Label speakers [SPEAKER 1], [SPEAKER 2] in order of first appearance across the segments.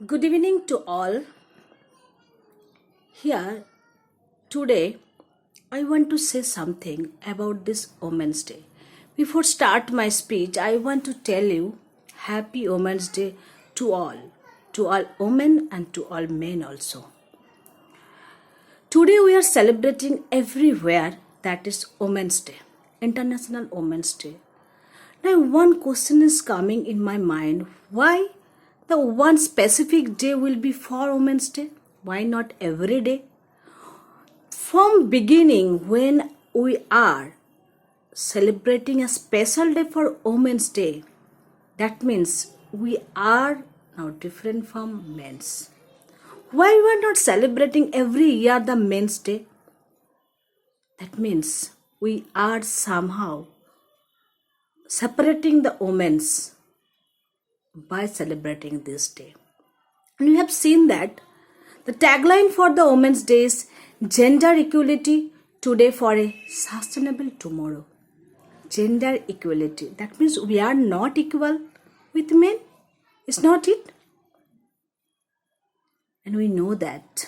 [SPEAKER 1] Good evening to all. Here today I want to say something about this Women's Day. Before start my speech, I want to tell you happy Women's Day to all women and to all men also. Today we are celebrating everywhere that is Women's Day, International Women's Day. Now one question is coming in my mind, why the one specific day will be for Women's Day? Why not every day? From beginning when we are celebrating a special day for Women's Day, that means we are now different from men's. Why we are not celebrating every year the Men's Day? That means we are somehow separating the women's by celebrating this day. And we have seen that the tagline for the Women's Day is gender equality today for a sustainable tomorrow. Gender equality. That means we are not equal with men. Is not it? And we know that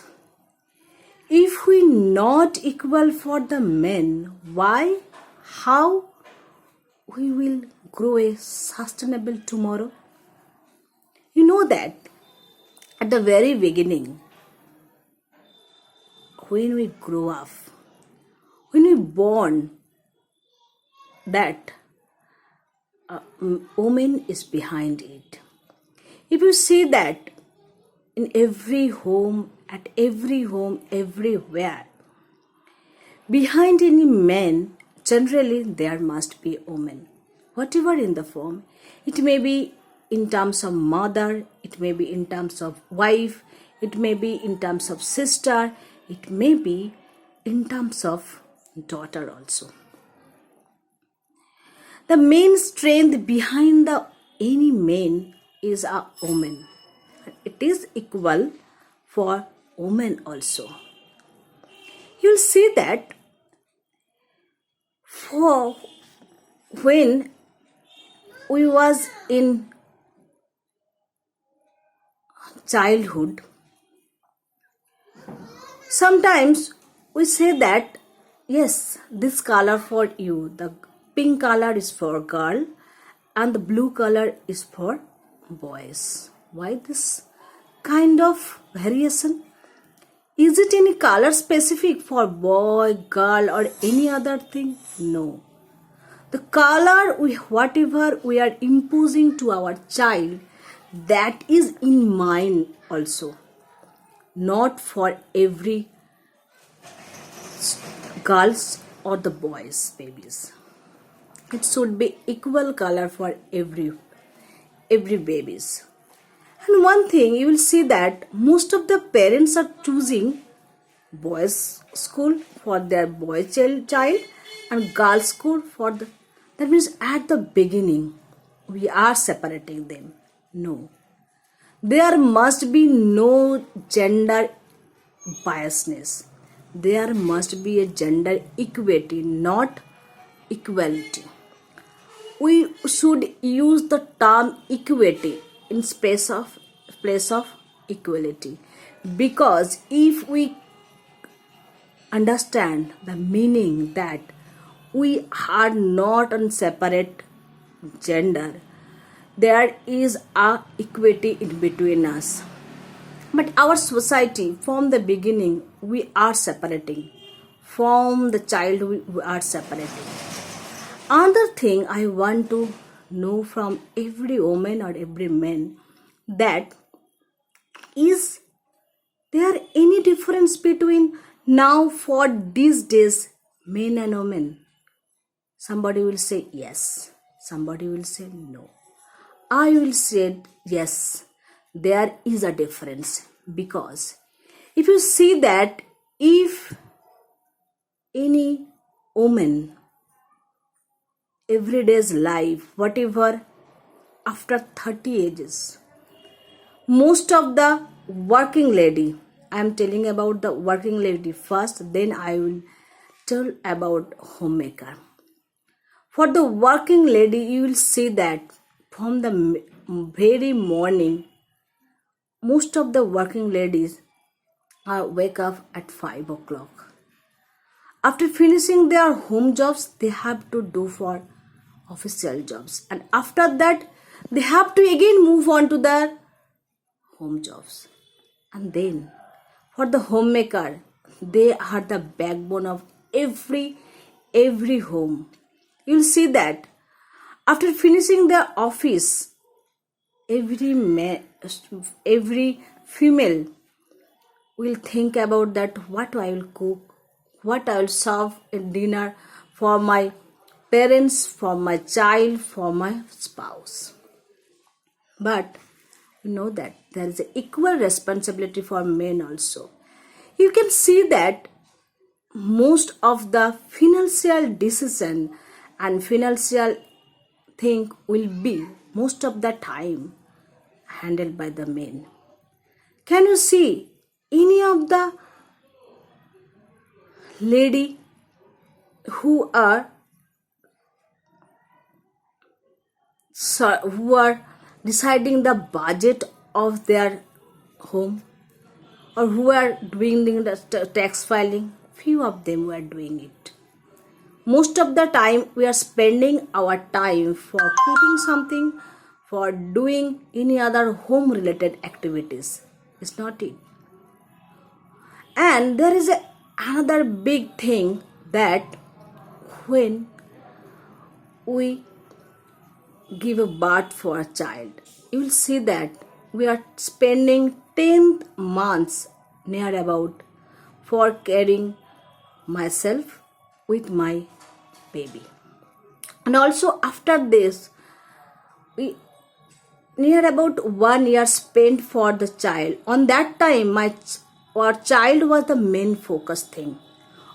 [SPEAKER 1] if we not equal for the men, why, how we will grow a sustainable tomorrow? You know that at the very beginning, when we grow up, when we born, that woman is behind it. If you see that in every home, at every home, everywhere, behind any man, generally there must be a woman. Whatever in the form, it may be in terms of mother, it may be in terms of wife, it may be in terms of sister, it may be in terms of daughter also. The main strength behind any man is a woman. It is equal for women also. You'll see that for when we was in childhood, sometimes we say that yes, this color for you, the pink color is for girl and the blue color is for boys. Why this kind of variation? Is it any color specific for boy, girl or any other thing? No. The color, whatever we are imposing to our child, that is in mind also. Not for every girls or the boys, babies. It should be equal color for every babies. And one thing you will see that most of the parents are choosing boys school for their boy child and girls school for the, that means at the beginning we are separating them. No. There must be no gender biasness. There must be a gender equity, not equality. We should use the term equity in place of equality, because if we understand the meaning that we are not on separate gender, there is a equity in between us. But our society, from the beginning, we are separating. From the childhood, we are separating. Another thing I want to know from every woman or every man, that is there any difference between now for these days men and women? Somebody will say yes, somebody will say no. I will say yes, there is a difference, because if you see that if any woman everyday's life, whatever, after 30 ages, most of the working lady, I am telling about the working lady first, then I will tell about homemaker. For the working lady, you will see that from the very morning, most of the working ladies wake up at 5 o'clock. After finishing their home jobs, they have to do for official jobs. And after that, they have to again move on to their home jobs. And then, for the homemaker, they are the backbone of every home. You'll see that after finishing their office, every female will think about that what I will cook, what I will serve in dinner for my parents, for my child, for my spouse. But you know that there is an equal responsibility for men also. You can see that most of the financial decision and financial thing will be most of the time handled by the men. Can you see any of the lady who are deciding the budget of their home, or who are doing the tax filing? Few of them were doing it. Most of the time we are spending our time for cooking something, for doing any other home related activities. It's not it. And there is another big thing, that when we give a birth for a child, you will see that we are spending 10 months near about for caring myself with my baby. And also after this, we near about 1 year spent for the child. On that time, our child was the main focus thing.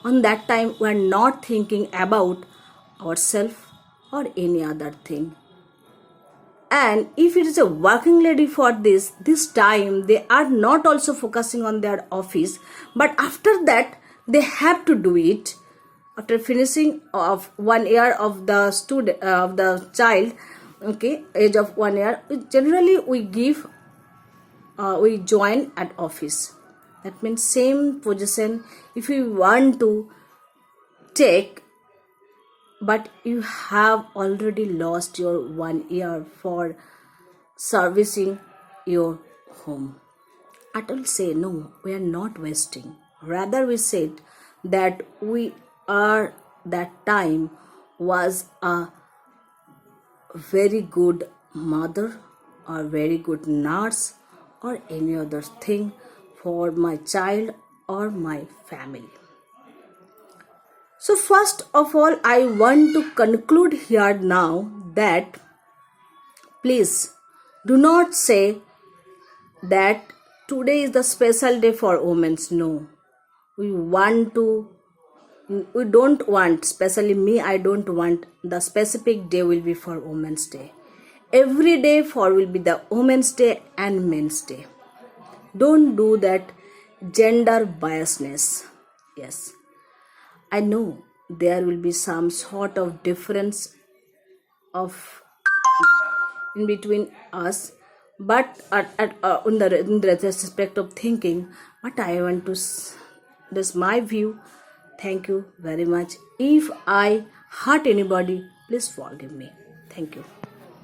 [SPEAKER 1] On that time, we are not thinking about ourselves or any other thing. And if it is a working lady for this time, they are not also focusing on their office, but after that they have to do it. After finishing of 1 year of the student of the child, okay, age of 1 year, generally we join at office. That means same position if you want to take, but you have already lost your 1 year for servicing your home. I will say no, we are not wasting. Rather, we said that we are that time was a very good mother or very good nurse or any other thing for my child or my family. So first of all, I want to conclude here now that please do not say that today is the special day for women. No, we don't want, especially me, I don't want the specific day will be for Women's Day. Every day for will be the Women's Day and Men's Day. Don't do that gender biasness. Yes, I know there will be some sort of difference of in between us, but in the respect of thinking, but I want to, this my view. Thank you very much. If I hurt anybody, please forgive me. Thank you.